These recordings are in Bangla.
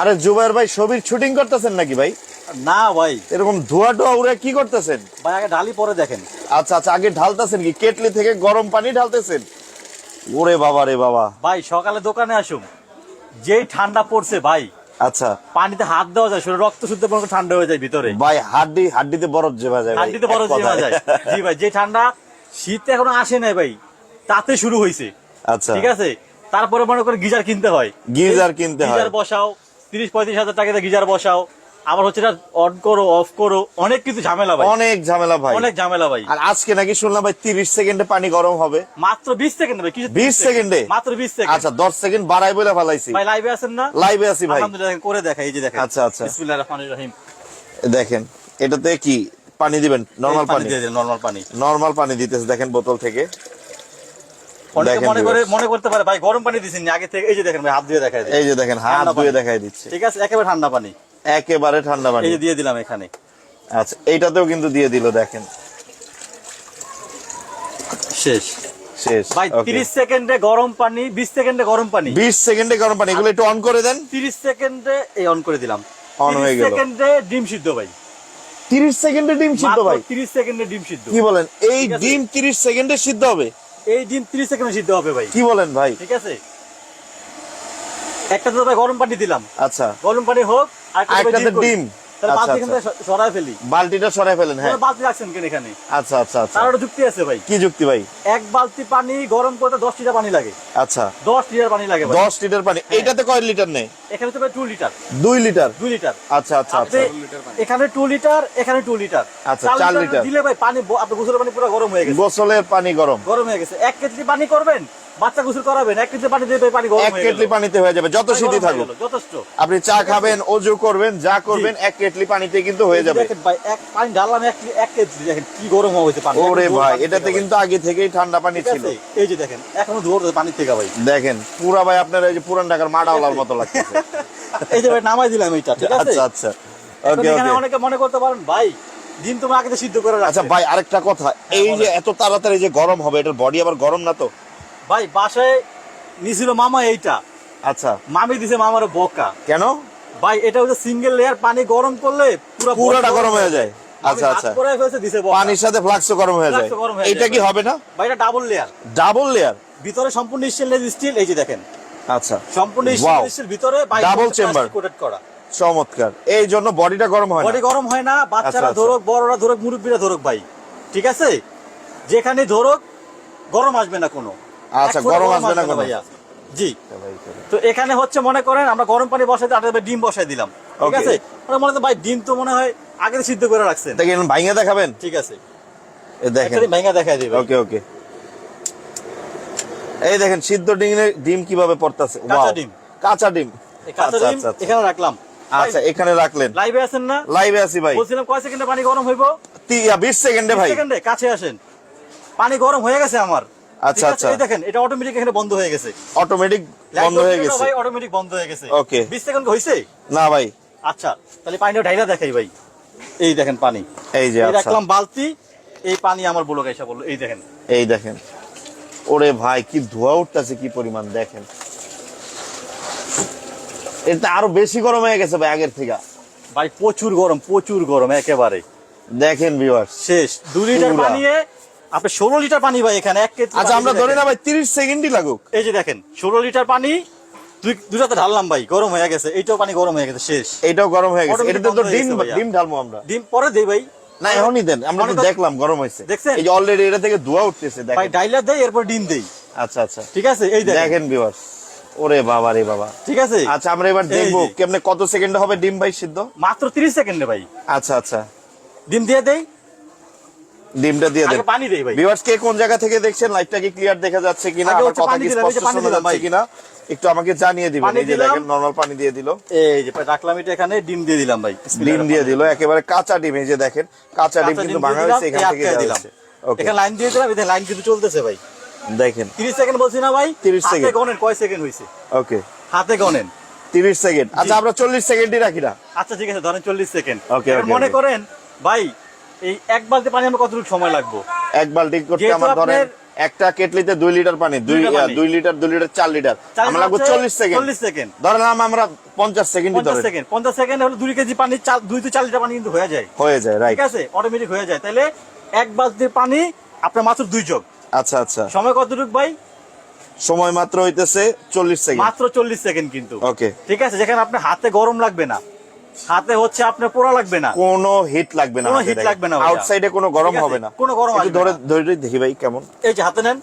আরে জুবাইর ভাই ছবির শুটিং করতেছেন নাকি ভাই? না ভাই, এরকম ধোয়া টোয়া উড়ে কি করতেছেন ভাই আগে ঢালি পরে দেখেন। আচ্ছা আচ্ছা, আগে ঢালতেছেন কি কেটলি থেকে গরম পানি ঢালতেছেন? ওরে বাবা রে বাবা। ভাই সকালে দোকানে আসুন, যেই ঠান্ডা পড়ছে ভাই, আচ্ছা পানিতে হাত দেওয়া যায়, শরীর রক্ত শুদ্ধ পর্যন্ত ঠান্ডা হয়ে যায় ভিতরে ভাই, হাড্ডিতে বরফ জমা যায় ভাই, হাড্ডিতে বড় এক কথায়। জমা যায়। জি ভাই, যে ঠান্ডা শীত এখনো আসে নাই ভাই, তাতে শুরু হয়েছে। আচ্ছা ঠিক আছে, তারপরে মনে করে গিজার কিনতে হয়, গিজার কিনতে হয়, গিজার বসাও 30-35 হাজার টাকাতে গিজার বসাও, আবার হচ্ছে এটা অন করো অফ করো, অনেক কিছু ঝামেলা ভাই, অনেক ঝামেলা ভাই, অনেক ঝামেলা ভাই। আর আজকে নাকি শুনলাম ভাই 30 সেকেন্ডে পানি গরম হবে। মাত্র 20 সেকেন্ড ভাই, কিছু 20 সেকেন্ডে? মাত্র 20 সেকেন্ড। আচ্ছা 10 সেকেন্ড বাড়াই বলে ফেলাইছি ভাই লাইভে আছেন না? লাইভে আছি ভাই, আলহামদুলিল্লাহ, করে দেখাই, এই যে দেখেন। আচ্ছা আচ্ছা, বিসমিল্লাহির রহমানির রহিম। দেখেন এটাতে কি পানি দিবেন? নরমাল পানি দিয়ে দেন, নরমাল পানি। নরমাল পানি দিতেছে দেখেন বোতল থেকে। অনেকে দেখেন মনে করতে পারে ভাই গরম পানি দিছেন আগে থেকে, এই যে দেখেন ভাই হাত দিয়ে দেখাই দিই, এই যে দেখেন হাত ঠান্ডা ধুয়ে পানি। দেখাই দিচ্ছে, ঠিক আছে, একেবারে ঠান্ডা পানি, একেবারে ঠান্ডা পানি। এই যে দিয়ে দিলাম এখানে। আচ্ছা এইটাতেও কিন্তু দিয়ে দিল, দেখেন শেষ শেষ ভাই। Okay. 30 সেকেন্ডে গরম পানি, 20 সেকেন্ডে গরম পানি, 20 সেকেন্ডে গরম পানি, এগুলো একটু অন করে দেন। 30 সেকেন্ডে এই অন করে দিলাম, On হয়ে 30 গেল। সেকেন্ডে ডিম সিদ্ধ ভাই, 30 সেকেন্ডে ডিম সিদ্ধ ভাই? 30 সেকেন্ডে ডিম সিদ্ধ। কি বলেন, এই ঠিক আছে। ডিম 30 সেকেন্ডে সিদ্ধ হবে? এই ডিম 30 সেকেন্ডে সিদ্ধ হবে ভাই। কি বলেন ভাই? ঠিক আছে, একটা তো ভাই গরম পানি দিলাম, আচ্ছা গরম পানি হোক, আর আরেকটাতে ডিম। তাহলে আচ্ছা বালতি এখান থেকে সরাই ফেলি। বালতিটা সরাই ফেলেন, হ্যাঁ। কোনো বালতি রাখছেন কেন এখানে? আচ্ছা আচ্ছা আচ্ছা, তার একটা যুক্তি আছে ভাই। কি যুক্তি ভাই? এক বালতি পানি গরম করতে 10 লিটার পানি লাগে। আচ্ছা 10 লিটার পানি লাগে ভাই। 10 লিটার পানি, এইটাতে কয় লিটার নেই? এখানে তো ভাই 2 লিটার। 2 লিটার? 2 লিটার। আচ্ছা আচ্ছা আচ্ছা, আপনি এখানে 2 লিটার, এখানে 2 লিটার। আচ্ছা, 4 লিটার দিলে ভাই পানি, আপনি গোসলের পানি পুরো গরম হয়ে গেছে। গোসলের পানি গরম গরম হয়ে গেছে। 1 কেজি পানি করবেন, বাচ্চা গোসল করাবেন, 1 কেজি পানি দিয়ে পানি গরম 1 হয়ে কেটলি গেল। পানিতে হয়ে যাবে, যত শীতই থাকুক। যথেষ্ট। আপনি চা খাবেন, অজু করবেন, যা করবেন 1 কেটলি পানিতে কিন্তু হয়ে যাবে। দেখেন ভাই, এক পানি ঢাললাম 1 কেজি, দেখেন কি গরম হয়েছে পানি। ওরে এখন ভাই, পানি এটাতে থেকে কিন্তু আগে থেকেই ঠান্ডা পানি ঠিক ছিল। আছে? এই যে দেখেন এখনো ধোয়া পানি থেকে ভাই। দেখেন পুরা ভাই আপনার এই যে পুরান ঢাকার মাডাওয়ালার মতো লাগতেছে। এই যে ভাই নামাই দিলাম এইটা, ঠিক আছে? আচ্ছা আচ্ছা, এখন ওকে এখানে ওকে। অনেকে মনে করতে পারেন ভাই ডিম তুমি আগে থেকে সিদ্ধ করে রাখছো। আচ্ছা ভাই আরেকটা কথা, এই যে এত তাড়াতাড়ি যে গরম হবে, এটার বডি আবার গরম না তো? ভাই বাসায় নিছিল মামা এইটা, আচ্ছা, মামি দিছে মামার বকা। কেন ভাই এটা হচ্ছে সিঙ্গেল লেয়ার, পানি গরম করলে পুরোটা গরম হয়ে যায়? মামি আচ্ছা হাত আচ্ছা, করে ফেলছে, দিছে বকা। পানির সাথে ফ্লাক্সও গরম হয়ে যায়, ফ্লাক্সও গরম হয়ে এটা যায় কি ভাই। হবে না? ভাই এটা ডাবল লেয়ার, ডাবল লেয়ার? ভিতরে সম্পূর্ণ স্টেনলেস স্টিল, এই যে দেখেন আচ্ছা সম্পূর্ণ Wow. স্টেনলেস স্টিল, ভিতরে Double chamber. কোটেড করা। চমৎকার, এই জন্য বডিটা গরম হয় বডি না। গরম হয় না, বাচ্চারা আচ্ছা। ধরুক, বড়রা ধরুক, মুরব্বীরা ধরুক ভাই, ঠিক আছে? যেখানে ধরুক গরম আসবে না কোনো। আচ্ছা, এক ফোঁটা গরম আসবে না কোনো। ভাইয়া। জি, তো এখানে হচ্ছে মনে করেন আমরা গরম পানি বসাই দিই, আর ডিম বসাই দিলাম, ঠিক Okay. আছে? মানে মনে হয় ভাই ডিম তো মনে হয় আগে সিদ্ধ করে রাখছেন। দেখেন ভাইঙ্গা দেখাবেন? ঠিক আছে, এই দেখেন, একটা ভেঙে দেখাই দিই ভাই। ওকে ওকে। এই দেখেন সিদ্ধ ডিম কিভাবে পড়তাছে। কাঁচা Wow. ডিম। কাঁচা ডিম। এই কাঁচা আচ্ছা, ডিম আচ্ছা, আচ্ছা। এখানে রাখলাম। আচ্ছা এখানে রাখলেন, লাইভে আছেন না? লাইভে আছি ভাই। বলছিলাম কয় সেকেন্ডে পানি গরম হইবো? 20 সেকেন্ডে ভাই। সেকেন্ডে কাছে আসেন, পানি গরম হয়ে গেছে আমার। আচ্ছা, ঠিক আছে? আচ্ছা। এই দেখেন এটা অটোমেটিক এখানে বন্ধ হয়ে গেছে, অটোমেটিক বন্ধ হয়ে গেছে ভাই, অটোমেটিক বন্ধ হয়ে গেছে। Okay. 20 সেকেন্ড হইছে? না ভাই। আচ্ছা তাহলে পানিটা ঢাইলা দেখাই ভাই। এই দেখেন পানি, এই যে এই আচ্ছা, রাখলাম বালতি, এই পানি আমার বলো গাইসা বললো, এই দেখেন। এই দেখেন, ওরে ভাই কি ধোয়া উঠতেছে, কি পরিমাণ দেখেন। এটা আরো বেশি গরম হয়ে গেছে ভাই আগের থেকে। ভাই প্রচুর গরম, প্রচুর গরম একেবারে। দেখেন ভিউয়ার্স, শেষ 2 লিটার পুরা। পানি, আপনি 16 লিটার পানি ভাই এখানে 1 কেজি। আচ্ছা আমরা ধরে না ভাই 30 সেকেন্ডই লাগুক। এই যে দেখেন 16 লিটার পানি দুটাতে ঢাললাম ভাই, গরম হয়ে গেছে, এইটাও পানি গরম হয়ে গেছে, শেষ। এটাও গরম হয়ে গেছে, Automatic এটাতে তো বন্ধ হয়ে ডিম গেছে ভাইয়া। ডিম ঢালবো আমরা। ডিম পরে দেই ভাই। না এখনই দেন, আমরা তো অনেক- দেখলাম গরম হয়েছে। দেখছেন? এই যে অলরেডি এটা থেকে ধোয়া উঠতেছে ভাই দেখেন। ডাইলার দেই, এরপর ডিম দেই। আচ্ছা আচ্ছা, ঠিক আছে, এই দেখেন। দেখেন ভিউয়ার্স, ওরে বাবা রে বাবা। ঠিক আছে, আচ্ছা আমরা এবার এই দেখবো যে। কেমনে কত সেকেন্ডে হবে ডিম ভাই সিদ্ধ। মাত্র 30 সেকেন্ডে ভাই। আচ্ছা আচ্ছা, ডিম দিয়ে দেই, ডিমটা দিয়ে দেন। আগে পানি দেই ভাই। ভিউয়ার্স কে কোন জায়গা থেকে দেখছেন, লাইভটা কি ক্লিয়ার দেখা যাচ্ছে কিনা, আগে আমার হচ্ছে কথা পানি কি দিলাম, এই যে স্পষ্ট পানি শোনা দিলাম যাচ্ছে ভাই। কিনা একটু আমাকে জানিয়ে দিবেন। পানি এই যে দিলাম। দেখেন নরমাল পানি দিয়ে দিল, এই যে রাখলাম এটা এখানে, ডিম দিয়ে দিলাম ভাই। ডিম দিয়ে দিল, একেবারে কাঁচা ডিম। এই যে দেখেন কাঁচা ডিম কাঁচা কিন্তু ডিম ভাঙা দিয়ে হয়েছে, দিলাম, এখান এই থেকে আটকায় দেওয়া দিলাম। হয়েছে। ওকে এখানে লাইন দিয়ে দিলাম, এই লাইন কিন্তু চলতেছে ভাই। দেখেন 30 সেকেন্ড বলছি না ভাই, 30 হাতে সেকেন্ড। গণেন কয় সেকেন্ড হইছে, ওকে হাতে গণেন। 30 সেকেন্ড। আচ্ছা আমরা 40 সেকেন্ডই রাখি না? আচ্ছা ঠিক আছে, ধরেন 40 সেকেন্ড। Okay, এবার okay, মনে okay. করেন ভাই এই এক বালতি পানি আমার কতটুকু সময় লাগবে? এক বালতি করতে যেহেতু আমার ধরেন আপনার একটা কেটলিতে 2 লিটার পানি, 2 লিটার 2 লিটার 4 লিটার, আমরা লাগবে 40 সেকেন্ড। 40 সেকেন্ড ধরেন আমরা 50 সেকেন্ড ধরে, 50 সেকেন্ড হলে 2 কেজি পানি 2 থেকে 4 লিটার পানি কিন্তু হয়ে যায়, রাইট, ঠিক আছে, অটোমেটিক হয়ে যায়। তাহলে এক বালতি পানি আপনার মাত্র 2 জগ। আচ্ছা আচ্ছা, সময় কতটুকু ভাই? সময় মাত্র হইতেছে 40 সেকেন্ড, মাত্র 40 সেকেন্ড কিন্তু, ওকে, ঠিক আছে। যেখানে আপনার হাতে গরম লাগবে না, হাতে হচ্ছে আপনার পোড়া লাগবে না, কোনো হিট লাগবে না, কোনো হিট লাগবে না, আউটসাইডে কোনো গরম হবে না, কোনো গরম আসবে না। ধরে ধরে দেখি ভাই কেমন, এই যে হাতে নেন,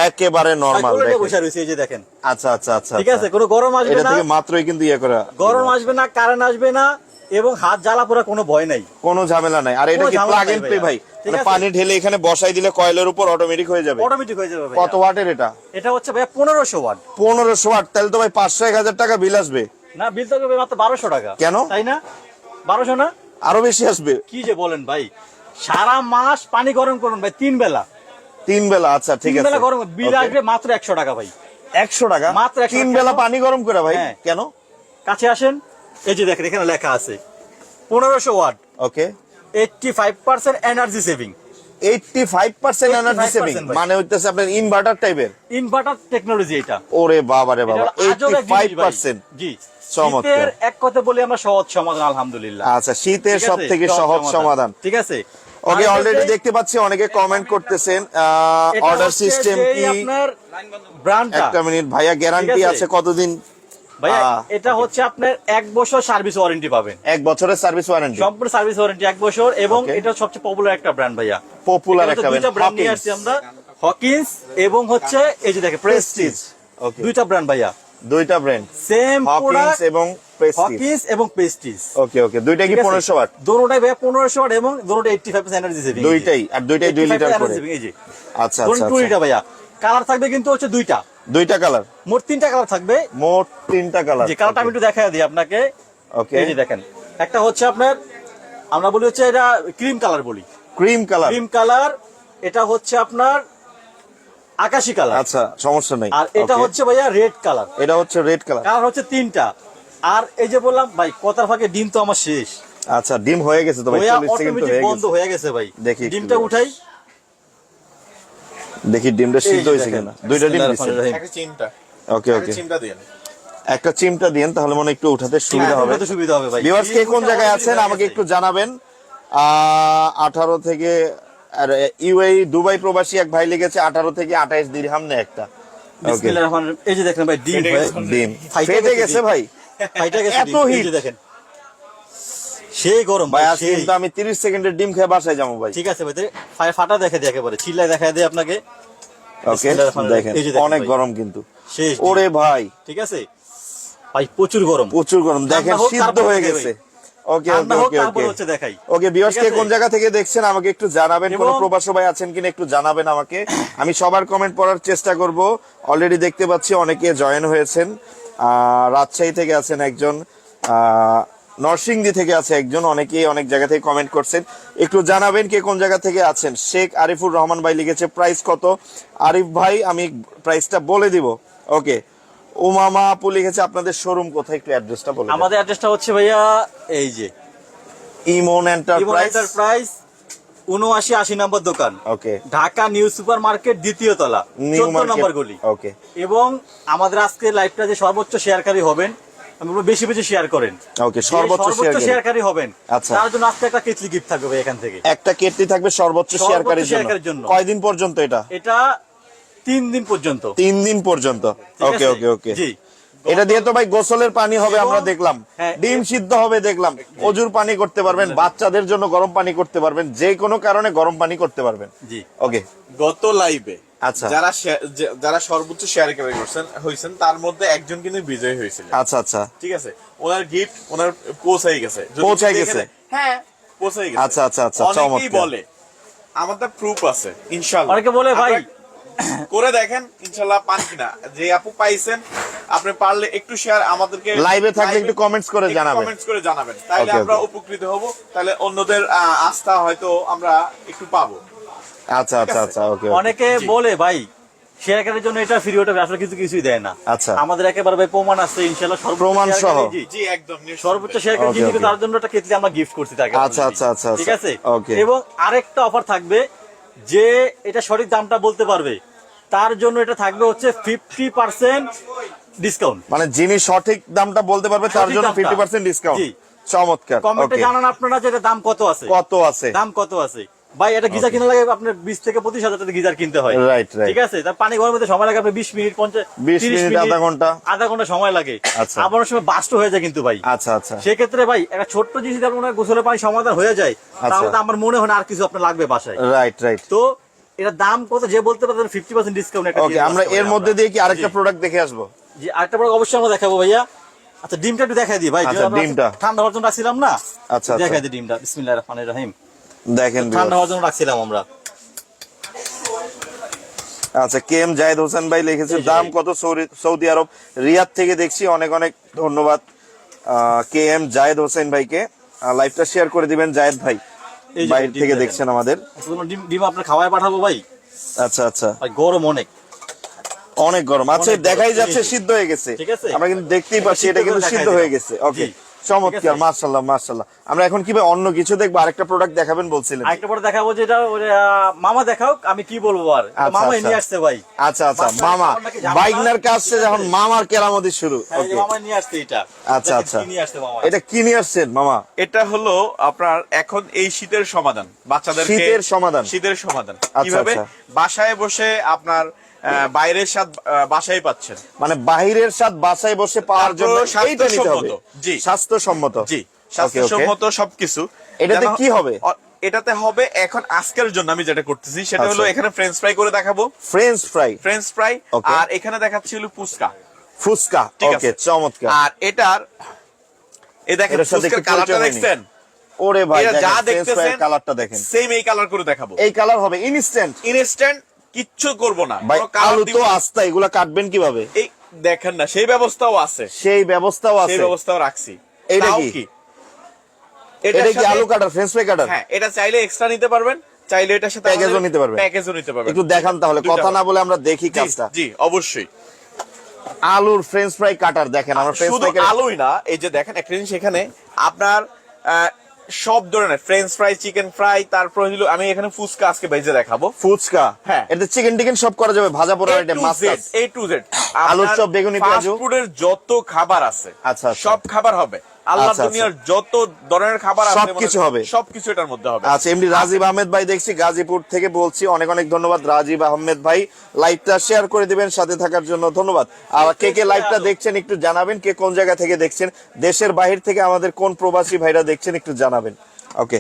একেবারে নরমাল দেখেন, বসে রয়েছে, এই যে দেখেন। আচ্ছা আচ্ছা আচ্ছা, ঠিক আছে, কোনো গরম আসবে এটা না, থেকে মাত্রই কিন্তু করা, গরম আসবে না, কারেন্ট আসবে না, এবং হাত জ্বালা পোড়া কোনো ভয় নাই, কোনো ঝামেলা নাই। আর এটা কি প্লাগ এন্ড প্লে ভাই? মানে পানি ঢেলে এখানে বসাই দিলে কয়েলের উপর অটোমেটিক হয়ে যাবে, অটোমেটিক হয়ে যাবে। কত ওয়াটের এটা? এটা হচ্ছে ভাই 1500 ওয়াট। 1500 ওয়াট, তাহলে তো ভাই 500-1000 টাকা বিল আসবে। না, বিল তো হবে মাত্র 1200 টাকা। কেন? তাই না? 1200 না, আরো বেশি আসবে। কি যে বলেন ভাই, সারা মাস পানি গরম করুন ভাই, 3 বেলা। 3 বেলা, আচ্ছা ঠিক 3 আছে, বেলা গরম, বিল আসবে মাত্র 100 টাকা ভাই। 100 টাকা মাত্র 100 3 বেলা পানি গরম করে ভাই? হ্যাঁ। কেন? কাছে আসেন, এই যে দেখেন এখানে লেখা আছে 1500 ওয়াট, ওকে, 85% এনার্জি সেভিং। 85% এনার্জি সেভিং, মানে হইতেছে আপনার ইনভার্টার টাইপের, ইনভার্টার টেকনোলজি এটা। ওরে বাবা রে বাবা, এটা আজব এক জিনিস ভাই। 85%। জি, চমৎকার। শীতের এক কথা বলি আমরা সহজ সমাধান, আলহামদুলিল্লাহ। আচ্ছা, শীতের ঠিক আছে? সবথেকে সহজ সমাধান, ঠিক আছে। ওকে। আর অলরেডি হচ্ছে- দেখতে পাচ্ছি অনেকে কমেন্ট করতেছেন, এটা অর্ডার হচ্ছে সিস্টেম যে কি? আপনার ব্র্যান্ডটা, একটা মিনিট ভাইয়া, গ্যারান্টি ঠিক আছে? আছে কতদিন? ভাইয়া এটা হচ্ছে আপনার 1 বছর সার্ভিস ওয়ারেন্টি পাবেন, 1 বছরের সার্ভিস ওয়ারেন্টি, সম্পূর্ণ সার্ভিস ওয়ারেন্টি 1 বছর। এবং Okay. এটা সবচেয়ে পপুলার একটা ব্র্যান্ড ভাইয়া, পপুলার এটা একটা দুইটা ব্র্যান্ড নিয়ে আসছি আমরা, হকিন্স এবং হচ্ছে এই যে দেখেন প্রেস্টিজ, ওকে, দুইটা ব্র্যান্ড ভাইয়া, দুইটা ব্র্যান্ড, সেম হকিন্স প্রোডাক্ট, এবং প্রেস্টিজ, হকিন্স এবং প্রেস্টিজ। ওকে ওকে, দুইটা কি 1500 ওয়াট? দুটোটাই ভাইয়া 1500 ওয়াট এবং দুটোটাই 85% এনার্জি সেভিং, দুইটাই, আর দুইটাই 2 লিটার করে, এই যে আচ্ছা ধরুন আচ্ছা 2 আচ্ছা, লিটার ভাইয়া। কালার থাকবে কিন্তু হচ্ছে দুইটা কালার, মোট 3টা কালার থাকবে, মোট 3টা কালার। যে কালারটা আমি একটু দেখাই দিই আপনাকে, ওকে, এই যে দেখেন, একটা হচ্ছে আপনার আমরা বলি হচ্ছে এটা ক্রিম কালার বলি, ক্রিম কালার, ক্রিম কালার, এটা হচ্ছে আপনার আকাশি কালার, আচ্ছা সমস্যা নাই। আর এটা Okay, হচ্ছে ভাইয়া রেড কালার। এটা হচ্ছে রেড কালার, কালার হচ্ছে 3টা। আর এই যে বললাম ভাই, কথার ফাঁকে ডিম তো আমার শেষ, আচ্ছা ডিম হয়ে গেছে তো ভাই, ভাইয়া 40 সেকেন্ড তো অটোমেটিক হয়ে বন্ধ গেছে। হয়ে গেছে ভাই, দেখি একটু ডিমটা উঠাই, দেখি ডিমটা সিদ্ধ এই যে হয়েছে দেখেন। কিনা। দুইটা ডিম দিছেন, বিসমিল্লাহির একটা চিমটা, ওকে ওকে, চিমটা দিন। একটা চিমটা দিন, তাহলে মনে হয় একটু উঠাতে সুবিধা হবে। উঠাতে সুবিধা হবে ভাই। ভিউয়ার্স কে কোন ডিমটা জায়গায় already আছেন হয়ে আমাকে গেছে। একটু জানাবেন। 18 থেকে, আর ইউএই দুবাই প্রবাসী এক ভাই লিখেছে 18 থেকে 28 দিরহাম নেয় একটা। ওকে, বিসমিল্লাহির রহমানির রহিম। এই যে দেখেন ভাই, ডিম ফেটে হয়ে- গেছে। ডিম ফাইটে ফেটে গেছে গেছে ডিম। ভাই, ফাইটা গেছে এত ডিম। এই হিট। যে দেখেন, সেই গরম ভাই ভাই, আজকে সেই। কিন্তু আমি 30 সেকেন্ডের ডিম খেয়ে বাসায় যাবো ভাই। ঠিক আছে ভাই, ফাটা দেখে দিয়ে একেবারে চিল্লায় দেখা দেয় আপনাকে। ওকে, বিসমিল্লাহির রহমানির রহিম। দেখেন এই যে দেখেন অনেক ভাই, গরম কিন্তু, শেষ ডিম। ওরে ভাই ঠিক আছে ভাই, প্রচুর গরম, প্রচুর গরম, দেখেন ঠান্ডা হোক, সিদ্ধ তারপর হয়ে দেখাই গেছে। ভাই। ওকে ঠান্ডা ওকে হোক, ওকে তারপর ওকে হচ্ছে দেখাই। ওকে, ভিউয়ার্স ঠিক কে আছে? কোন জায়গা থেকে দেখছেন আমাকে একটু জানাবেন, কোন এবং- প্রবাসী ভাই আছেন কিনা একটু জানাবেন আমাকে, আমি সবার কমেন্ট পড়ার চেষ্টা করব। অলরেডি দেখতে পাচ্ছি অনেকে জয়েন হয়েছেন, রাজশাহী থেকে আছেন একজন, নরসিংদী থেকে আছে একজন, অনেকেই অনেক জায়গা থেকে কমেন্ট করছেন, একটু জানাবেন কে কোন জায়গা থেকে আছেন। শেখ আরিফুর রহমান ভাই লিখেছে প্রাইস কত? আরিফ ভাই আমি প্রাইসটা বলে দিব। ওকে, উমামা আপু লিখেছে আপনাদের শোরুম কোথায়, একটু অ্যাড্রেসটা বলে দেন। আমাদের অ্যাড্রেসটা হচ্ছে ভাইয়া এই যে ইমন এন্টারপ্রাইজ, এন্টারপ্রাইজ 79-80 নম্বর দোকান, ওকে, ঢাকা নিউ সুপার মার্কেট, দ্বিতীয় তলা, নিউ 14 নম্বর গলি। ওকে এবং আমাদের আজকে লাইভটা যে সর্বোচ্চ শেয়ারকারী হবেন, আমি বলবো বেশি বেশি শেয়ার করেন, ওকে, যে সর্বোচ্চ শেয়ার শেয়ারকারী হবেন, আচ্ছা। তার জন্য আজকে একটা কেটলি গিফট থাকবে ভাই এখান থেকে। একটা কেটলি থাকবে সর্বোচ্চ শেয়ারকারীর শেয়ারকারীর জন্য। জন্য। কয়দিন পর্যন্ত এটা? এটা 3 দিন পর্যন্ত। 3 দিন পর্যন্ত, ঠিক ওকে আছে? ওকে ওকে। জি। এটা দিয়ে তো ভাই গোসলের পানি হবে, এবং- আমরা দেখলাম হ্যাঁ, ডিম সিদ্ধ হবে দেখলাম, অজুর পানি করতে পারবেন, বাচ্চাদের জন্য গরম পানি করতে পারবেন, যে কোনো কারণে গরম পানি করতে পারবেন। জি। ওকে, গত লাইভে আচ্ছা যারা সর্বোচ্চ শেয়ার ক্যারি করছেন হয়েছেন, তার মধ্যে একজন কিন্তু বিজয়ী হয়েছিল। আচ্ছা আচ্ছা ঠিক আছে, ওনার গিফট ওনার পৌঁছাই গেছে। যদি পৌঁছাই দেখে গেছে? দেয়- হ্যাঁ পৌঁছাই গেছে। আচ্ছা আচ্ছা আচ্ছা, অনেকেই চমৎকার। বলে, আমাদের প্রুফ আছে ইনশাআল্লাহ। অনেকে বলে ভাই আপনারা করে দেখেন ইনশাআল্লাহ পান কিনা। যে আপু পাইছেন, আপনি পারলে একটু শেয়ার আমাদেরকে লাইভে থাকলে একটু কমেন্টস করে জানাবেন। কমেন্টস করে জানাবেন, তাহলে Okay, আমরা okay. উপকৃত হব, তাহলে অন্যদের আস্থা হয়তো আমরা একটু পাবো। আচ্ছা আচ্ছা আচ্ছা, ওকে অনেকে বলে ভাই শেয়ারকারীর জন্য এটা ফ্রি, ওটা আসলে কিছুই দেয় না। আচ্ছা। আমাদের একেবারে ভাই প্রমাণ আছে ইনশাআল্লাহ, সর্বোচ্চ প্রমাণ সহ। শেয়ারকারী, জি। জি একদম নিঃসন্দেহে। সর্বোচ্চ শেয়ারকারী Okay, যিনি, okay. তার জন্য একটা কেটলি আমরা গিফট করছি তাকে। আচ্ছা, already। আচ্ছা, আচ্ছা, ঠিক আছে, okay. এবং আরেকটা অফার থাকবে, যে এটা সঠিক দামটা বলতে পারবে তার জন্য এটা থাকবে হচ্ছে 50% ডিসকাউন্ট। মানে যিনি সঠিক দামটা বলতে পারবে তার সঠিক জন্য দামটা। 50% ডিসকাউন্ট। জি। চমৎকার। কমেন্টে ওকে, জানান আপনারা যে এটা দাম কত আছে, কত আছে? দাম কত আছে ভাই। এটা গিজার কিনা লাগে আপনার 20 থেকে 25 হাজার টাকা গিজার কিনতে হয়। Right right. ঠিক আছে, তার পানি গরম হতে সময় লাগে আপনার 20 মিনিট 20 30 মিনিট, আধা ঘন্টা। আধা ঘন্টা সময় লাগে। আচ্ছা। আবার অনেক সময় বাস্ট হয়ে যায় কিন্তু ভাই। আচ্ছা আচ্ছা। সেক্ষেত্রে ভাই একটা ছোট্ট জিনিস যদি আপনার গোসলের পানি সমাধান হয়ে যায়, তাহলে তো আমার মনে হয় না আর কিছু আপনার লাগবে বাসায়। Right right. তো এটা দাম কত যে বলতে পারবেন 50% ডিসকাউন্ট একটা ওকে, আমরা এর মধ্যে দিয়ে কি আরেকটা প্রোডাক্ট দেখে আসবো? জি, আরেকটা প্রোডাক্ট অবশ্যই আমরা দেখাবো ভাইয়া। আচ্ছা, ডিমটা একটু দেখাই দিই ভাই। আচ্ছা, ডিমটা। ঠান্ডা হওয়ার জন্য রাখছিলাম না। আচ্ছা, দেখাই দিই ডিমটা। বিসমিল্লাহির রহমানির রহিম। দেখেন ঠান্ডা হওয়ার জন্য রাখছিলাম আমরা। আচ্ছা, কে এম জায়েদ হোসেন ভাই লিখেছে দাম কত? সৌদি আরব রিয়াদ থেকে দেখছি। অনেক অনেক ধন্যবাদ কে এম জায়েদ হোসেন ভাইকে। লাইভটা শেয়ার করে দিবেন জায়েদ ভাই, এই যে বাইরে ডিম থেকে দেখেন। দেখছেন আমাদের। ডিম আপনার খাওয়ায় পাঠাবো ভাই। আচ্ছা আচ্ছা। ভাই গরম অনেক, অনেক গরম আছে, অনেক গরম। দেখাই যাচ্ছে জি, জি। সিদ্ধ হয়ে গেছে। ঠিক আছে। আমরা কিন্তু দেখতেই পাচ্ছি এটা কিন্তু দেখাই সিদ্ধ দিলাম। হয়ে গেছে। ওকে, জি। চমৎকার, ঠিক আছে। মাশাআল্লাহ মাশাআল্লাহ। আমরা এখন কি ভাই অন্য কিছু দেখবো? আরেকটা প্রোডাক্ট দেখাবেন বলছিলেন। আরেকটা পরে দেখাবো যেটা মামা দেখাও, আমি কি বলবো আর। আচ্ছা, মামাই আচ্ছা। নিয়ে আসছে ভাই। আচ্ছা আচ্ছা, বাচ্চারা মামা আমার নাকি জানো না। বাইকনার কাছে যখন মামার কেরামতি শুরু। হ্যাঁ, এই যে ওকে, মামাই নিয়ে আসছে এটা। আচ্ছা দেখেন আচ্ছা। কি নিয়ে আসছে মামা। এটা কি নিয়ে আসছেন মামা? এটা হলো আপনার এখন এই শীতের সমাধান, বাচ্চাদেরকে শীতের সমাধান। শীতের সমাধান আচ্ছা, কিভাবে আচ্ছা। বাসায় বসে আপনার বাইরের স্বাদ বাসায় পাচ্ছেন। মানে বাহিরের স্বাদ বাসায় বসে পাওয়ার জন্য তারপর এইটা নিতে হবে। স্বাস্থ্যসম্মত। জি। স্বাস্থ্যসম্মত। জি, স্বাস্থ্যসম্মত সবকিছু। এটাতে যেন- কি হবে? এটাতে হবে এখন আজকের জন্য আমি যেটা করতেছি সেটা আচ্ছা। হলো এখানে ফ্রেঞ্চ ফ্রাই করে দেখাবো। French fry, French fry. Okay. আর এখানে দেখাচ্ছি হলো ফুচকা। ফুচকা। ঠিক ওকে, আছে। চমৎকার। আর এটার এই দেখেন এটার সাথে ফুচকার একটু কালারটা পরিচয় হয়নি। দেখছেন? ওরে ভাই, এটা যা দেখেন ফ্রেঞ্চ দেখতেছেন ফ্রাইয়ের কালারটা দেখেন। সেম এই কালার করে দেখাবো। এই কালার হবে ইনস্ট্যান্ট। ইনস্ট্যান্ট কিচ্ছু করব না, ভাই কোনো কালার আলু দিব তো না। আস্তা, এগুলা কাটবেন কিভাবে? এই দেখেন না, সেই ব্যবস্থাও আছে, সেই ব্যবস্থাও সেই আছে। ব্যবস্থাও রাখছি। এইটা তাও কি? এটার এটা কি সাথে- আলু কাটার, ফ্রেঞ্চ ফ্রাই কাটার? হ্যাঁ, এটা চাইলে এক্সট্রা নিতে পারবেন, চাইলে এটার সাথে প্যাকেজও নিতে পারবেন। প্যাকেজও নিতে পারবেন। একটু দেখান তাহলে, দুইটা কথা না হবে। বলে আমরা দেখি জি, কাজটা। জি অবশ্যই। আলুর ফ্রেঞ্চ ফ্রাই কাটার দেখেন, আমরা ফ্রেঞ্চ শুধু ফ্রাই আলুই না, এই যে দেখেন একটা জিনিস এখানে আপনার সব ধরনের ফ্রেঞ্চ ফ্রাই, চিকেন ফ্রাই, তারপর হলো আমি এখানে ফুচকা আজকে ভেজে দেখাবো। ফুচকা। হ্যাঁ। এতে চিকেন টিকেন সব করা যাবে, ভাজা পোড়া আইটেম, মাছ টাছ। A to Z আলুর চপ, বেগুনি, পেঁয়াজু। ফাস্ট ফুডের যত খাবার আছে আচ্ছা, আচ্ছা। সব খাবার হবে। আল্লাহ আচ্ছা, দুনিয়ার যত ধরনের খাবার আছে সবকিছু হবে। সবকিছু এটার মধ্যে হবে। আচ্ছা, এমডি রাজীব আহমেদ ভাই দেখছি গাজীপুর থেকে বলছি, অনেক অনেক ধন্যবাদ রাজীব আহমেদ ভাই। লাইভটা শেয়ার করে দিবেন, সাথে থাকার জন্য ধন্যবাদ। আর কে কে লাইভটা দেখছেন একটু জানাবেন, কে কোন জায়গা থেকে দেখছেন, দেশের বাহির থেকে আমাদের কোন প্রবাসী ভাইরা দেখছেন একটু জানাবেন। ওকে,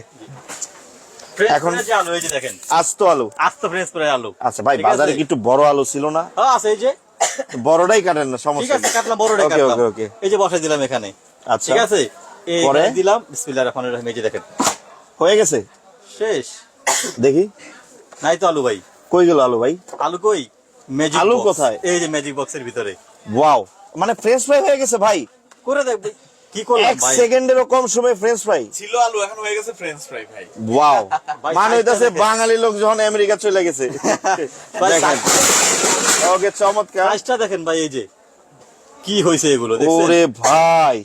এখন এখন যে আলু এই যে দেখেন, আস্ত আলু। আস্ত ফ্রেঞ্চ ফ্রাই আলু। আচ্ছা ভাই, ঠিক আছে? বাজারে কি একটু বড় আলু ছিল না? হ্যাঁ আছে, এই যে বড়টাই কাটেন না, ঠিক সমস্যা আছে, নেই। কাটলাম বড়টা ওকে কাটলাম। ওকে ওকে। এই যে বসাই দিলাম এখানে। আচ্ছা, ঠিক আছে, এই পরে? এখানে দিলাম। বিসমিল্লাহির রহমানির রহিম। এই যে দেখেন হয়ে গেছে। শেষ। দেখি নাই তো আলু ভাই। কই গেল আলু ভাই? আলু কই? ম্যাজিক আলু বক্স। কোথায়? এই যে ম্যাজিক বক্সের ভিতরে। ওয়াও, মানে ফ্রেঞ্চ ফ্রাই হয়ে গেছে ভাই। করে দেখ ভাই, কি করলাম এক ভাই। সেকেন্ডেরও কম সময় ফ্রেঞ্চ ফ্রাই। ছিল আলু, এখন হয়ে গেছে ফ্রেঞ্চ ফ্রাই ভাই। ওয়াও, ভাই, মানে সাইজটা হইতাছে দেখেন। বাঙালি লোক যখন আমেরিকা চলে গেছে। ভাই, দেখেন, ওকে চমৎকার। সাইজটা দেখেন ভাই, এই যে কি হইছে এগুলো দেখছেন? ওরে ভাই,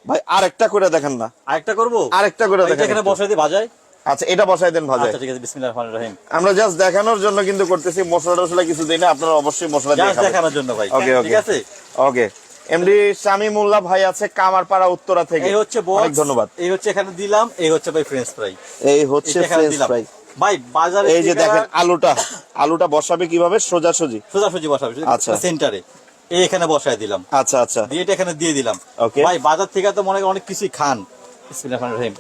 ভাই আরেকটা করে দেখেন না, আরেকটা করবো। আরেকটা করে ভাই, দেখেন এখানে একটু। বসাই দিয়ে ভাজায়। আচ্ছা, এটা বসাই দেন ভাজা। আচ্ছা ঠিক আছে, বিসমিল্লাহির রহমানির রহিম। আমরা জাস্ট দেখানোর জন্য কিন্তু করতেছি, মশলা টসলা কিছু দেই না, আপনারা অবশ্যই মশলা দিয়ে জাস্ট খাবেন। দেখানোর জন্য ভাই। ওকে ঠিক ওকে আছে, ওকে। এমডি শামিমুল্লাহ ভাই আছে কামারপাড়া উত্তরা থেকে, এই হচ্ছে বক্স। অনেক ধন্যবাদ। এই হচ্ছে এখানে দিলাম, এই হচ্ছে ভাই ফ্রেঞ্চ ফ্রাই। এই হচ্ছে এটা এখানে ফ্রেঞ্চ দিলাম। ফ্রাই। ভাই বাজারে এই যে দেখেন আলুটা, আলুটা বসাবে কিভাবে? সোজাসুজি। সোজাসুজি বসাবে আচ্ছা। সেন্টারে। এই এখানে বসায় দিলাম, আচ্ছা আচ্ছা। দিয়ে এটা এখানে দিয়ে দিলাম। Okay. ভাই বাজার থেকে তো মনে হয় অনেক কিছুই খান। বিসমিল্লাহির রহমানির রহিম।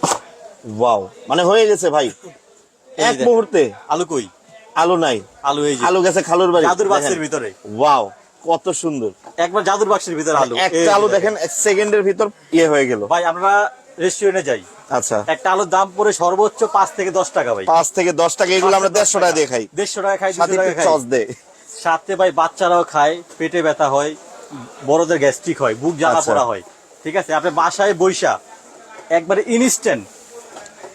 ওয়াও, মানে হয়ে গেছে ভাই এই এক দেখেন। মুহূর্তে। আলু কই? আলু নাই, আলু এই যে আলু গেছে খালুর বাড়ি। জাদুর বাক্সের দেখেন। ভিতরে। ওয়াও, কত সুন্দর। একবার জাদুর বাক্সের ভিতরে আলু। এই একটা যে আলু দেখেন এক সেকেন্ডের ভিতর ইয়ে হয়ে গেল। ভাই আমরা রেস্টুরেন্টে যাই, আচ্ছা, একটা আলুর দাম পড়ে সর্বোচ্চ 5 থেকে 10 টাকা ভাই। 5 থেকে 10 টাকা, এগুলো আমরা 150 টাকা দিয়ে খাই। 150 টাকা খাই, 200 সাথে টাকা একটু খাই। সস দে। সাথে ভাই বাচ্চারাও খায়, পেটে ব্যথা হয়, বড়দের গ্যাস্ট্রিক হয়, বুক জ্বালা আচ্ছা। পোড়া হয়। ঠিক আছে, আপনি বাসায় বইসা একবারে ইনস্ট্যান্ট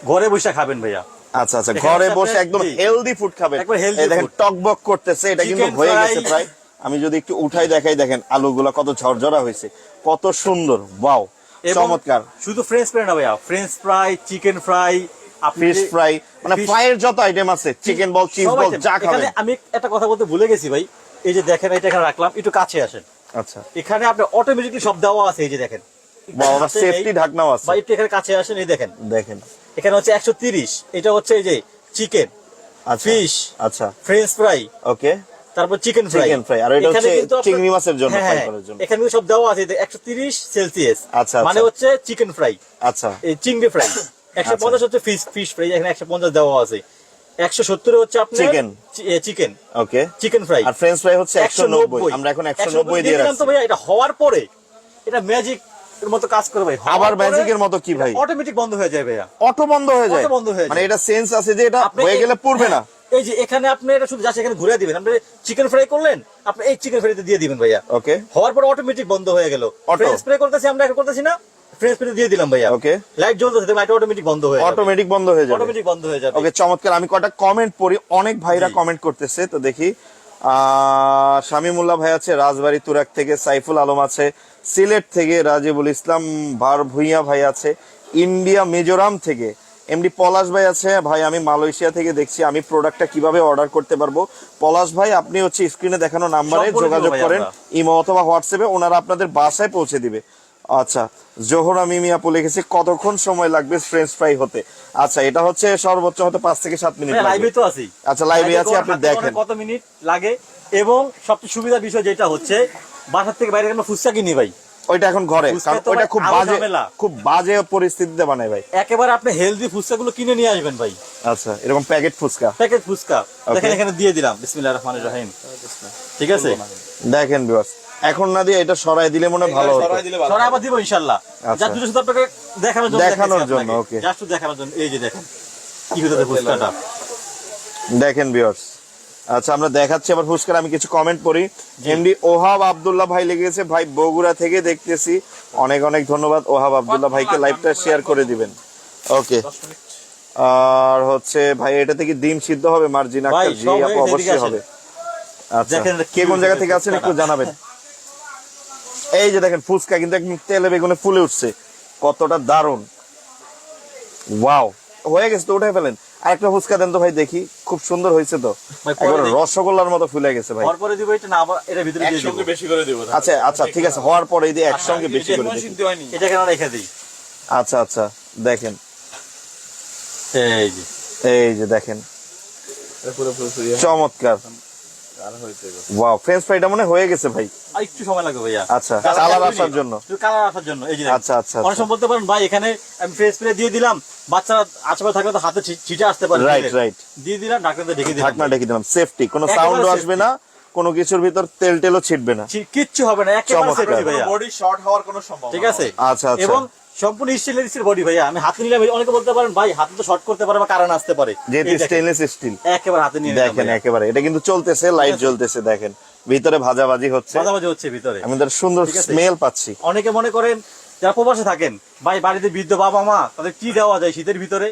ঘরে বইসা খাবেন ভাইয়া। আচ্ছা আচ্ছা, এখানে ঘরে হচ্ছে বসে আপনার- একদম জি। হেলদি ফুড খাবেন। একবার healthy এই দেখেন food। টকবক করতেছে, এটা কিন্তু Chicken হয়ে fry। গেছে প্রায়। আমি যদি একটু উঠাই দেখাই, দেখেন আলুগুলা কত ঝরঝরা হয়েছে, কত সুন্দর। ওয়াও, এবং চমৎকার। শুধু ফ্রেঞ্চ ফ্রাই না ভাইয়া, French fry, chicken fry, fish fry, মানে ফ্রাইয়ের যত আইটেম আছে, চিকেন বল, চিজ বল, যা খাবেন। আমি একটা কথা বলতে ভুলে গেছি ভাই, এই যে দেখেন এটা এখানে রাখলাম, একটু কাছে আসেন। আচ্ছা, এখানে আপনি অটোমেটিকলি সব দেওয়া আছে, এই যে দেখেন বাবা সেফটি ঢাকনাও আছে। বা একটু এখানে কাছে আসেন, এই দেখেন দেখেন এখানে হচ্ছে 130, এটা হচ্ছে এই যে চিকেন, ফিশ, আচ্ছা ফ্রেঞ্চ ফ্রাই, ওকে, তারপর চিকেন ফ্রাই, আর এটা হচ্ছে চিংড়ি মাছের জন্য ফ্রাই করার জন্য। এখানে সব দেওয়া আছে 130 সেলসিয়াস, আচ্ছা, মানে হচ্ছে চিকেন ফ্রাই, আচ্ছা এই চিংড়ি ফ্রাই। 150 হচ্ছে ফিশ ফ্রাই, এখানে 150 দেওয়া আছে। 170 হচ্ছে আপনার চিকেন, ওকে, চিকেন ফ্রাই। আর ফ্রেঞ্চ ফ্রাই হচ্ছে 190, আমরা এখন 190 দিয়ে রাখছি। তো ভাই এটা হওয়ার পরে এটা ম্যাজিক এর মতো কাজ করে ভাই। আবার ম্যাজিকের মতো কি ভাই? অটোমেটিক বন্ধ হয়ে যায় ভাইয়া, অটো বন্ধ হয়ে যায়, মানে এটা সেন্স আছে যে এটা হয়ে গেলে পড়বে না। এই যে এখানে আপনি এটা শুধু জাস্ট এখানে ঘুরে দিবেন, আপনি চিকেন ফ্রাই করলেন, আপনি এই চিকেন ফ্রাইতে দিয়ে দিবেন ভাইয়া, ওকে, হওয়ার পর অটোমেটিক বন্ধ হয়ে গেল। ফ্রেঞ্চ ফ্রাই করতেছি আমরা, এখন করতেছি না, ফ্রেঞ্চ ফ্রাই দিয়ে দিলাম ভাইয়া, ওকে, লাইট জ্বলতেছে, লাইট অটোমেটিক বন্ধ হয়ে যাবে, অটোমেটিক বন্ধ হয়ে যাবে, অটোমেটিক বন্ধ হয়ে যাবে। ওকে, চমৎকার। আমি কয়টা কমেন্ট পড়ি, অনেক ভাইরা কমেন্ট করতেছে, তো দেখি। শামিমুল্লাহ ভাই আছে রাজবাড়ী তুরাক থেকে, সাইফুল আলম আছে সিলেট থেকে, রাজিবুল ইসলাম ভার ভুইয়া ভাই আছে ইন্ডিয়া মিজোরাম থেকে, এমডি পলাশ ভাই আছে, ভাই আমি মালয়েশিয়া থেকে দেখছি, আমি প্রোডাক্টটা কিভাবে অর্ডার করতে পারবো? পলাশ ভাই আপনি হচ্ছে স্ক্রিনে দেখানো নাম্বারে যোগাযোগ করেন, ইমো অথবা হোয়াটসঅ্যাপে, ওনারা আপনাদের বাসায় পৌঁছে দিবে। আচ্ছা, জোহরা মিমি আপু লিখেছে কতক্ষণ সময় লাগবে ফ্রেঞ্চ ফ্রাই হতে? আচ্ছা, এটা হচ্ছে সর্বোচ্চ হতে 5 থেকে 7 মিনিট লাগবে। লাইভে তো আছি, আচ্ছা লাইভে আছি, আপনি দেখেন কত মিনিট লাগে। এবং সবচেয়ে সুবিধার বিষয় যেটা হচ্ছে, বাসার থেকে বাইরে আমরা ফুচকা কিনি ভাই, ওইটা এখন ঘরে, কারণ ওইটা খুব বাজে পরিস্থিতিতে বানায় ভাই। একেবারে আপনি হেলদি ফুচকা গুলো কিনে নিয়ে আসবেন ভাই। আচ্ছা, এরকম প্যাকেট ফুচকা দেখেন এখানে দিয়ে দিলাম, বিসমিল্লাহির রহমানির রহিম, ঠিক আছে? দেখেন ভিউয়ার্স, এখন না দিয়ে এটা সরাই দিলে মনে হয় ভালো হতো। সরাই আবার দিব ইনশাআল্লাহ, যা দুটো শুধু আপনাকে দেখানোর জন্য, ওকে, জাস্ট দেখানোর জন্য। এই যে দেখেন কি হতে ফুচকাটা, দেখেন ভিউয়ার্স। আচ্ছা, আমরা দেখাচ্ছি আবার ফুচকার। আমি কিছু কমেন্ট পড়ি। এমডি ওহাব আব্দুল্লাহ ভাই লেগেছে, ভাই বগুড়া থেকে দেখতেছি, অনেক অনেক ধন্যবাদ ওহাব আব্দুল্লাহ ভাইকে, লাইভটা শেয়ার করে দিবেন। ওকে, আর হচ্ছে ভাই এটা থেকে ডিম সিদ্ধ হবে মার্জিন আক্তার? জি আপু, অবশ্যই হবে। আচ্ছা, কে কোন জায়গা থেকে আছেন একটু জানাবেন। এই যে দেখেন ফুচকা কিন্তু একদম তেলে বেগুনে ফুলে উঠছে, কতটা দারুণ। ওয়াও, হয়ে গেছে তো, উঠে ফেলেন। আরেকটা ফুচকা দেন তো ভাই দেখি, খুব সুন্দর হয়েছে তো, একেবারে রসগোল্লার মতো ফুলে গেছে ভাই। পরে দিব এটা না, আবার এটা ভিতরে দিয়ে দিব, একসঙ্গে বেশি করে দেব। আচ্ছা আচ্ছা, ঠিক আছে, হওয়ার পরে এই যে একসঙ্গে বেশি করে দিই, এটা কেন রেখে দিই। আচ্ছা আচ্ছা, দেখেন এই যে দেখেন, চমৎকার। ওয়াও, ফ্রেঞ্চ ফ্রাইটা মনে হয়ে গেছে ভাই, আর একটু সময় লাগবে ভাইয়া। আচ্ছা, কালার আসার জন্য, কালার আসার জন্য। এই যে আচ্ছা আচ্ছা, অনেক সময় বলতে পারেন ভাই এখানে আমি ফ্রেশ ফ্রাই দিয়ে দিলাম, বাচ্চারা আশেপাশে থাকলে তো হাতে ছিটে আসতে পারে, রাইট রাইট, দিয়ে দিলাম, ঢাকনাতে ঢেকে দিলাম, ঢাকনা ঢেকে দিলাম, সেফটি, কোনো সাউন্ডও আসবে না, কোনো কিছুর ভিতর তেল টেলও ছিটবে না, কিচ্ছু হবে না, একেবারে সেফটি ভাইয়া, বডি শর্ট হওয়ার কোনো সম্ভাবনা, ঠিক আছে? আচ্ছা আচ্ছা, এবং সম্পূর্ণ স্টেনলেস স্টিল বডি ভাইয়া, আমি হাতে নিলাম, অনেকে বলতে পারেন ভাই হাতে তো শর্ট করতে পারে বা কারণ আসতে পারে, যেহেতু স্টেনলেস স্টিল একেবারে হাতে নিয়ে দেখেন, একেবারে এটা কিন্তু চলতেছে, লাইট জ্বলতেছে, দেখেন ভিতরে ভাজাভাজি হচ্ছে, ভিতরে আমি তার সুন্দর স্মেল পাচ্ছি। অনেকে মনে করেন যারা প্রবাসে থাকেন ভাই, বাড়িতে বৃদ্ধ বাবা মা, তাদের কি দেওয়া যায় শীতের ভিতরে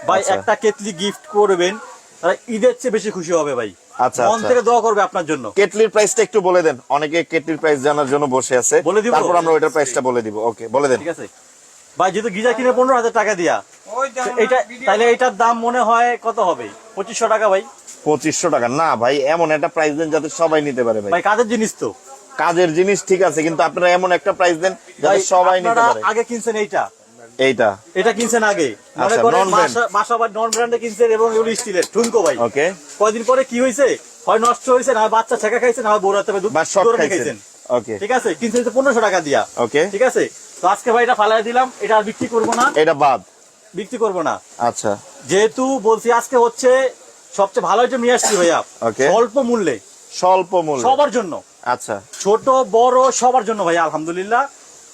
ভাই, একটা কেটলি গিফট করবেন, তারা ঈদের চেয়ে বেশি খুশি হবে ভাই। আচ্ছা, মন থেকে দোয়া করবে আপনার জন্য। কেটলির প্রাইসটা একটু বলে দেন, অনেকে কেটলির প্রাইস জানার জন্য বসে আছে, তারপর আমরা ওইটার প্রাইসটা বলে দিব। ওকে, বলে দেন। ঠিক আছে ভাই, যেহেতু গিজার কিনে 15,000 টাকা দিয়া, এটা তাইলে এটার দাম মনে হয় কত হবে? 2500 টাকা ভাই। 2500 টাকা না ভাই, এমন একটা প্রাইস দেন যাতে সবাই নিতে পারে ভাই। ভাই কাজের জিনিস তো, কাজের জিনিস ঠিক আছে, কিন্তু আপনারা এমন একটা প্রাইস দেন যাতে সবাই নিতে পারে। আগে কিনছেন এইটা কিনছেন আগে, মনে আচ্ছা, করেন non brand। বাসা বা নন ব্র্যান্ডে কিনছেন, এবং এগুলো স্টিলের ঠুনকো ভাই। ওকে, কয়দিন পরে কি হয়েছে, হয় নষ্ট হয়েছে, না বাচ্চা ছেঁকা খাইছে, না বৌরাতে বা শর্ট খাইছেন। ওকে, ঠিক আছে, কিনছেন 1500 টাকা দিয়া। ওকে, ঠিক আছে, তো আজকে ভাই এটা ফালাই দিলাম, এটা আর বিক্রি করবো না, এটা বাদ বিক্রি করবো না। আচ্ছা, যেহেতু বলছি আজকে হচ্ছে সবচেয়ে ভালো আইটেম নিয়ে আসছি ভাইয়া, ওকে, অল্প মূল্যে, স্বল্প মূল্যে সবার জন্য। আচ্ছা, ছোট বড় সবার জন্য ভাই, আলহামদুলিল্লাহ।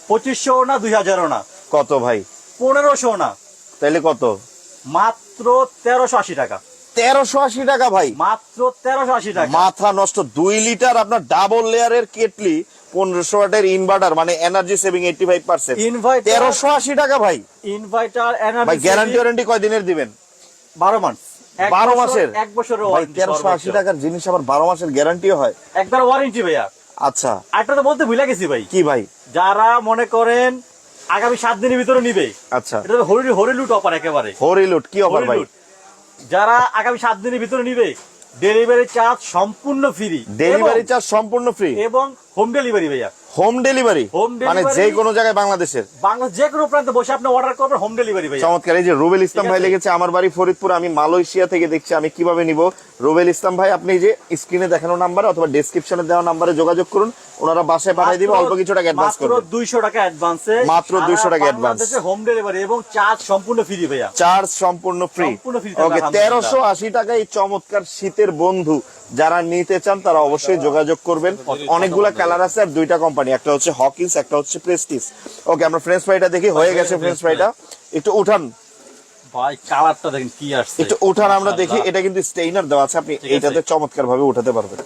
2500 না, 2000 না, কত ভাই? 1500 না, তাইলে কত? মাত্র 1380 টাকা। 1380 টাকা ভাই, মাত্র 1380 টাকা। মাথা নষ্ট। 2 লিটার আপনার ডাবল লেয়ারের কেটলি, 1500 ওয়াটের ইনভার্টার, মানে এনার্জি সেভিং 85%, ইনভার্টার 1380 টাকা ভাই। ইনভার্টার এনার্জি ভাই গ্যারান্টি ওয়ারেন্টি কয় দিনের দিবেন? 12 মাস। 12 মাসের? 1 বছরের ভাই 1380 টাকার জিনিস আবার 12 মাসের গ্যারান্টিও হয়? একবার ওয়ারেন্টি ভাইয়া। আচ্ছা, আরেকটা তো বলতে ভুলে গেছি ভাই। কি ভাই? যারা মনে করেন আগামী 7 দিনের ভিতরে নিবে, আচ্ছা, এটা হরিলুট অফার, একেবারে হরিলুট। কি অফার ভাই? যারা আগামী 7 দিনের ভিতরে নিবে, ডেলিভারি চার্জ সম্পূর্ণ ফ্রি, ডেলিভারি চার্জ সম্পূর্ণ ফ্রি এবং হোম ডেলিভারি ভাইয়া। হোম ডেলিভারি হোম মানে ডেলিভারি যে কোনো জায়গায় বাংলাদেশের বাংলাদেশ যে কোনো প্রান্তে বসে আপনি অর্ডার করবেন, হোম ডেলিভারি ভাইয়া। চমৎকার। এই যে রুবেল ইসলাম ঠিক ভাই আছে। লেগেছে আমার বাড়ি ফরিদপুর, আমি মালয়েশিয়া থেকে দেখছি, আমি কিভাবে নিব? রুবেল ইসলাম ভাই আপনি যে স্ক্রিনে দেখানো নাম্বারে অথবা ডেসক্রিপশনে দেওয়া নাম্বারে যোগাযোগ করুন, ওনারা বাসায় পাঠিয়ে দিবে, অল্প কিছু টাকা অ্যাডভান্স মাত্র করবেন। 200 টাকা অ্যাডভান্সে, মাত্র 200 টাকা অ্যাডভান্স, হোম ডেলিভারি এবং চার্জ সম্পূর্ণ ফ্রি ভাইয়া। চার্জ সম্পূর্ণ ফ্রি। সম্পূর্ণ free ওকে, থাকবে, 1380 টাকা এই চমৎকার শীতের বন্ধু যারা নিতে চান তারা অবশ্যই যোগাযোগ করবেন। অনেকগুলা কালার আছে আর দুইটা কোম্পানি, একটা হচ্ছে হকিন্স, একটা হচ্ছে প্রেস্টিজ। ওকে, আমরা ফ্রেঞ্চ ফ্রাইটা দেখি, হয়ে গেছে ফ্রেঞ্চ ফ্রাইটা। একটু উঠান ভাই, কালারটা দেখেন কি আসছে, একটু উঠান আমরা দেখি। এটা কিন্তু স্টেইনার দেওয়া আছে, আপনি ঠিক আছে। এইটাতে চমৎকার ভাবে উঠাতে পারবেন।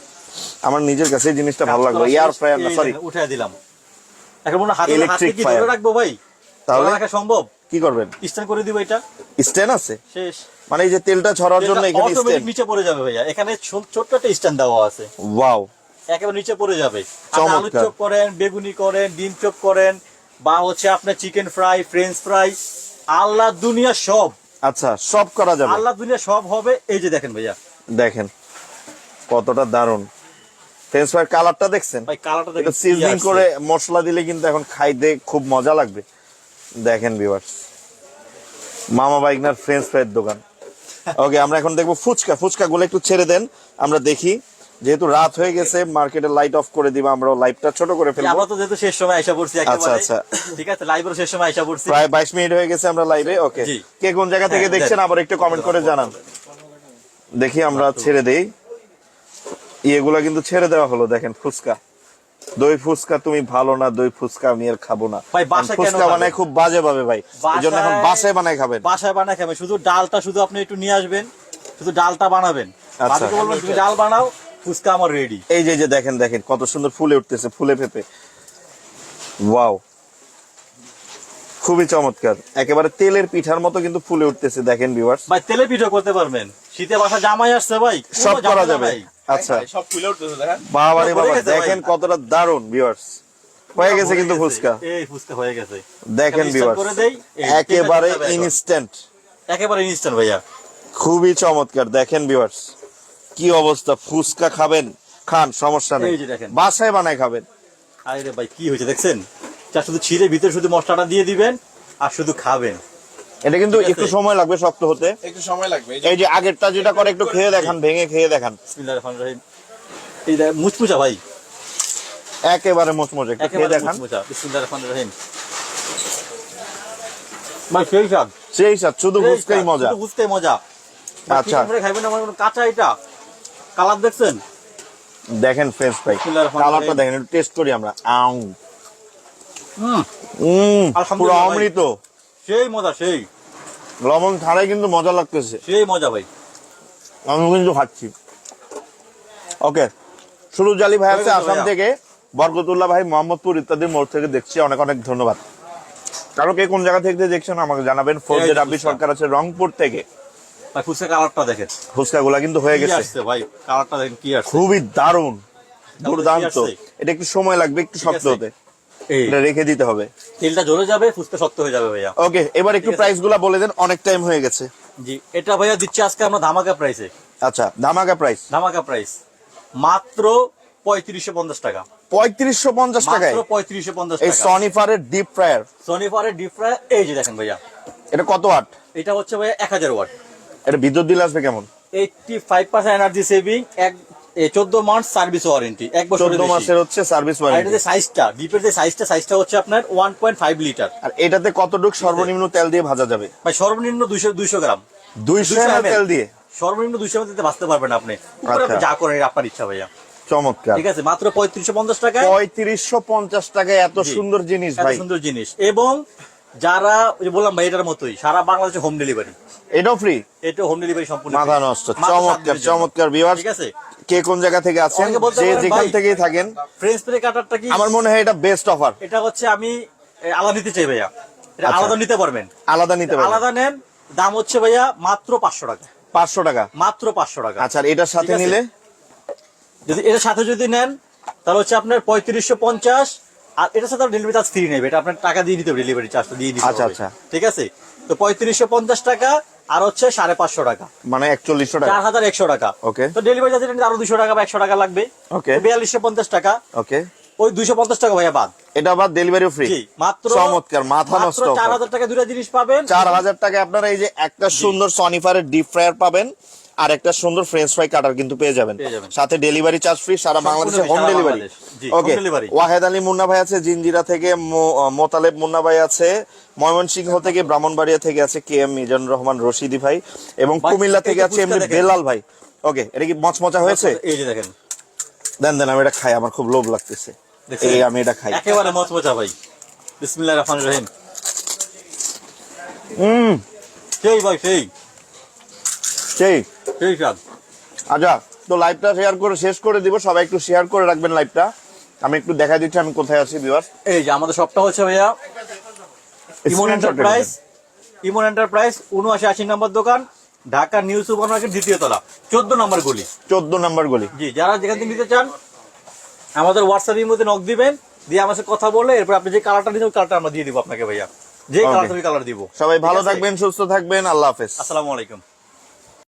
আমার নিজের কাছে এই জিনিসটা ভালো লাগলো। এয়ার ফ্রায়ার না, সরি, উঠায় দিলাম। এখন মনে হাতে Electric কি fryer। ধরে রাখবো ভাই? তাহলে ধরে রাখা সম্ভব? কি করবেন? স্ট্যান্ড করে দিব, এটা স্ট্যান্ড আছে, শেষ। মানে এই যে তেলটা ছড়ার জন্য এখানে অটোমেটিক স্ট্যান্ড। নিচে পড়ে যাবে ভাইয়া, এখানে ছোট্ট একটা স্ট্যান্ড দেওয়া আছে, ওয়াও, একেবারে নিচে পড়ে যাবে। আপনি চমৎকার। আলু চপ করেন, বেগুনি করেন, ডিম চপ করেন, বা হচ্ছে আপনার চিকেন ফ্রাই, ফ্রেঞ্চ ফ্রাই, আল্লাহ দুনিয়া সব, আচ্ছা সব করা যাবে। আল্লাহ দুনিয়া সব হবে। এই যে দেখেন ভাইয়া, দেখেন কতটা দারুণ ফ্রেঞ্চ ফ্রাইয়ের কালারটা দেখছেন? ভাই কালারটা এটা দেখেন সিজনিং করে মশলা দিলে কিন্তু এখন খাইতে খুব মজা লাগবে। দেখেন ভিউয়ার্স, মামা বাইগনার ফ্রেঞ্চ ফ্রাইয়ের দোকান। ওকে, আমরা এখন দেখবো ফুচকা। ফুচকা গুলো একটু ছেড়ে দেন, আমরা দেখি। যেহেতু রাত হয়ে গেছে, মার্কেটের লাইট অফ করে দিবা, আমরা লাইভটা ছোট করে ফেলবো। আমরা তো যেহেতু শেষ সময় আইসা পড়ছি একেবারে, আচ্ছা। ঠিক আছে, লাইভের শেষ সময় আইসা পড়ছি। প্রায় 22 মিনিট হয়ে গেছে আমরা লাইভে। ওকে, জি। কে কোন জায়গা থেকে হ্যাঁ, দেখছেন আবার একটু কমেন্ট করে জানান। দেখি আমরা ছেড়ে দেই, এগুলা কিন্তু ছেড়ে দেওয়া হলো। দেখেন ফুচকা, দই ফুচকা তুমি ভালো না, দই ফুচকা আমি আর খাবো না। ভাই, বাসায় কেন ফুচকা খাবেন? বানায় খুব বাজে ভাবে ভাই, এই জন্য এখন বাসায় বানায় খাবেন। বাসায় বানায় খাবেন, শুধু ডালটা শুধু আপনি একটু নিয়ে আসবেন, শুধু ডালটা বানাবেন। আচ্ছা। বাকিকে বলবেন তুমি ডাল বানাও, ফুচকা আমার রেডি। এই যে দেখেন দেখেন কত সুন্দর ফুলে উঠতেছে, ফুলে ফেপে। ওয়াও, খুবই চমৎকার, একেবারে তেলের পিঠার মতো কিন্তু ফুলে উঠতেছে। দেখেন ভিউয়ার্স, ভাই তেলে পিঠা করতে পারবেন, শীতে বাসা জামাই আসছে ভাই, কোনো সব করা ঝামেলা যাবে। নাই। আচ্ছা, সব ফুলে উঠতেছে দেখেন। বাবা রে হয়ে বাবা, গেছে ভাই। দেখেন কতটা দারুণ ভিউয়ার্স। হয়ে গেছে কিন্তু ফুচকা, এই ফুচকা হয়ে গেছে। দেখেন এখন ভিউয়ার্স, instant করে দেই, এই একেবারে তেলটা দিতে হবে এখন। ইনস্ট্যান্ট, একেবারে ইনস্ট্যান্ট ভাইয়া। খুবই চমৎকার। দেখেন ভিউয়ার্স কি অবস্থা, ফুচকা খাবেন খান, সমস্যা নেই, এই যে দেখেন। বাসায় বানায় খাবেন। আরে ভাই কি হয়েছে দেখছেন, যা শুধু ছিঁড়ে ভিতরে শুধু মশলাটা দিয়ে দিবেন আর শুধু খাবেন। এটা কিন্তু ঠিক আছে। একটু সময় লাগবে শক্ত হতে। একটু সময় লাগবে। এই যে আগেরটা যেটা করে একটু খেয়ে দেখান, ভেঙে খেয়ে দেখান। বিসমিল্লাহির রহমানির রহিম। এই দেখ মুচমুচা ভাই, একেবারে মুচমুচে, একটু খেয়ে একেবারে দেখান। মুচমুচা। বিসমিল্লাহির রহমানির রহিম। ভাই সেই স্বাদ, সেই সাথে শুধু সেই ফুচকাই স্বাদ, মজা। শুধু ফুচকাই মজা। আচ্ছা। আচ্ছা খাইবেন আমার কাঁচা, এটা কালার দেখছেন? দেখেন ফ্রেঞ্চ ফ্রাই বিসমিল্লাহির রহমানির কালারটা রহিম। দেখেন, একটু টেস্ট করি আমরা। আউ হুম, পুরো আলহামদুলিল্লাহ ভাই। অমৃত, সেই মজা, সেই লবণ ছাড়াই কিন্তু মজা লাগতেছে। সেই মজা ভাই। আমি কিন্তু খাচ্ছি। ওকে, সুরুজ আলী ভাই আছে হয়ে গেছে আসাম ভাইয়া। থেকে, বরকতুল্লাহ ভাই মোহাম্মদপুর ইত্যাদি মোড় থেকে দেখছি, অনেক অনেক ধন্যবাদ। কারো কে কোন জায়গা থেকে দেখছেন আমাকে জানাবেন। ফৌজে রাব্বি সরকার আছে রংপুর থেকে। ভাই ফুচকা কালারটা দেখেন, ফুচকা গুলা কিন্তু হয়ে কি গেছে, আসছে ভাই, কালারটা দেখেন কি আসছে। খুবই দারুণ, দুর্দান্ত। কি আসছে? এটা একটু সময় লাগবে একটু ঠিক শক্ত আছে। হতে, এই এটা রেখে দিতে হবে। তেলটা জ্বলে যাবে, ফুচকা শক্ত হয়ে যাবে ভাইয়া। ওকে, এবার একটু ঠিক আছে। প্রাইস গুলা বলে দেন, অনেক টাইম হয়ে গেছে। জি, এটা ভাইয়া দিচ্ছি আজকে আমরা ধামাকা প্রাইসে। আচ্ছা, ধামাকা প্রাইস ধামাকা প্রাইস মাত্র 3550 টাকা। 3550 টাকায় মাত্র 3550 এই টাকা। সনিফারের ডিপ ফ্রায়ার। সনিফারের ডিপ ফ্রাই, এই যে দেখেন ভাইয়া, এটা কত ওয়াট? এটা হচ্ছে ভাইয়া 1000 ওয়াট, এটা বিদ্যুৎ বিল আসবে কেমন? 85% এনার্জি সেভিং, 14 মাস সার্ভিস ওয়ারেন্টি, 1 বছরের 14 বেশি। মাসের হচ্ছে সার্ভিস আর ওয়ারেন্টি। এটা যে সাইজটা, ডিপের যে সাইজটা হচ্ছে আপনার 1.5 লিটার। আর এটাতে কতটুক সর্বনিম্ন তেল দিয়ে ভাজা যাবে? ভাই সর্বনিম্ন 200 গ্রাম, 200 ml তেল দিয়ে। সর্বনিম্ন 200 ml দিতে বাঁচতে পারবেন আপনি। উপরে আপনি আচ্ছা। যা করেন আপনার ইচ্ছা ভাইয়া। চমৎকার, ঠিক আছে, মাত্র 3550 টাকায় 3550 টাকায় এত জি। সুন্দর জিনিস এত ভাই। সুন্দর জিনিস, এবং যারা ওই যে বললাম ভাই এটার মতোই সারা বাংলাদেশে হোম ডেলিভারি, এটাও ফ্রি, এটা হোম ডেলিভারি সম্পূর্ণ মাথা free। নষ্ট। মাত্র 7 চমৎকার দিনের জন্য। চমৎকার ভিউয়ার্স, ঠিক আছে, কে কোন জায়গা থেকে আছেন, অনেকে বলতে যে পারেন, যেখান ভাই, থেকেই থাকেন, ফ্রেঞ্চ ফ্রাই কাটারটা কি আমার মনে হয় এটা বেস্ট অফার। এটা হচ্ছে আমি আলাদা নিতে চাই ভাইয়া, এটা আচ্ছা। আলাদা নিতে পারবেন, আলাদা নিতে পারবেন। আলাদা নেন, দাম হচ্ছে ভাইয়া মাত্র 500 টাকা, 500 টাকা। মাত্র 500 টাকা। আচ্ছা, আর এটার সাথে ঠিক আছে। নিলে যদি এটার সাথে যদি নেন তাহলে হচ্ছে আপনার 3550, আর এটার সাথে ডেলিভারি চার্জ ফ্রি নেবে, এটা আপনার টাকা দিয়ে নিতে হবে, ডেলিভারি চার্জটা দিয়ে দিতে আচ্ছা, হবে। আচ্ছা। ঠিক আছে, তো 3550 টাকা আর হচ্ছে 550 টাকা, মানে 4100 টাকা। 4100 টাকা। ওকে। তো ডেলিভারি চার্জ আরো 200 টাকা বা 100 টাকা লাগবে। ওকে। 4250 টাকা। ওকে। ওই 250 টাকা ভাইয়া বাদ। এটা আবার ডেলিভারি ফ্রি। জি, মাত্র চমৎকার, মাথা নষ্ট। 4000 টাকা দুটো জিনিস পাবেন। 4000 টাকা আপনারা এই যে একটা সুন্দর সনিফারের ডিপ ফ্রায়ার পাবেন, আর একটা সুন্দর ফ্রেঞ্চ ফ্রাই কাটার কিন্তু পেয়ে যাবেন, সাথে ডেলিভারি চার্জ ফ্রি, সারা বাংলাদেশে হোম ডেলিভারি। ওকে। ওয়াহেদ আলী মুন্না ভাই আছে জিঞ্জিরা থেকে, মোতালেব মুন্না ভাই আছে ময়মনসিংহ থেকে, ব্রাহ্মণবাড়িয়া থেকে আছে কে এম মিজানুর রহমান রশিদি ভাই, এবং কুমিল্লা থেকে আছে এমনি বেলাল ভাই। ওকে, এটা কি মচমচা হয়েছে? এই যে দেখেন, দেন দেন, আমি এটা খাই, আমার খুব লোভ লাগতেছে। এই আমি এটা খাই, একেবারে মচমচা ভাই। বিসমিল্লাহির রহমানির রহিম। সেই ভাই সেই সেই সেই স্বাদ। আচ্ছা, তো লাইভটা শেয়ার করে শেষ করে দিব, সবাই একটু শেয়ার করে রাখবেন লাইভটা। আমি একটু দেখাই দিচ্ছি আমি কোথায় আছি ভিউয়ার। এই যে আমাদের শপটা হচ্ছে ভাইয়া ইমন এন্টারপ্রাইজ, ইমন এন্টারপ্রাইজ 7980 নম্বর দোকান, ঢাকা নিউ সুপার মার্কেট, দ্বিতীয় তলা, 14 নম্বর গলি। 14 নম্বর গলি। জি, যারা যেখান থেকে নিতে চান আমাদের হোয়াটসঅ্যাপের মধ্যে নক দিবেন, দিয়ে আমার সাথে কথা বলে এরপর আপনি যে কালারটা নিতে ওই কালারটা আমরা দিয়ে দিব আপনাকে ভাইয়া, যে কালার তুমি কালার দিব। সবাই ভালো থাকবেন, সুস্থ থাকবেন, আল্লাহ হাফেজ। আসসালামু আলাইকুম।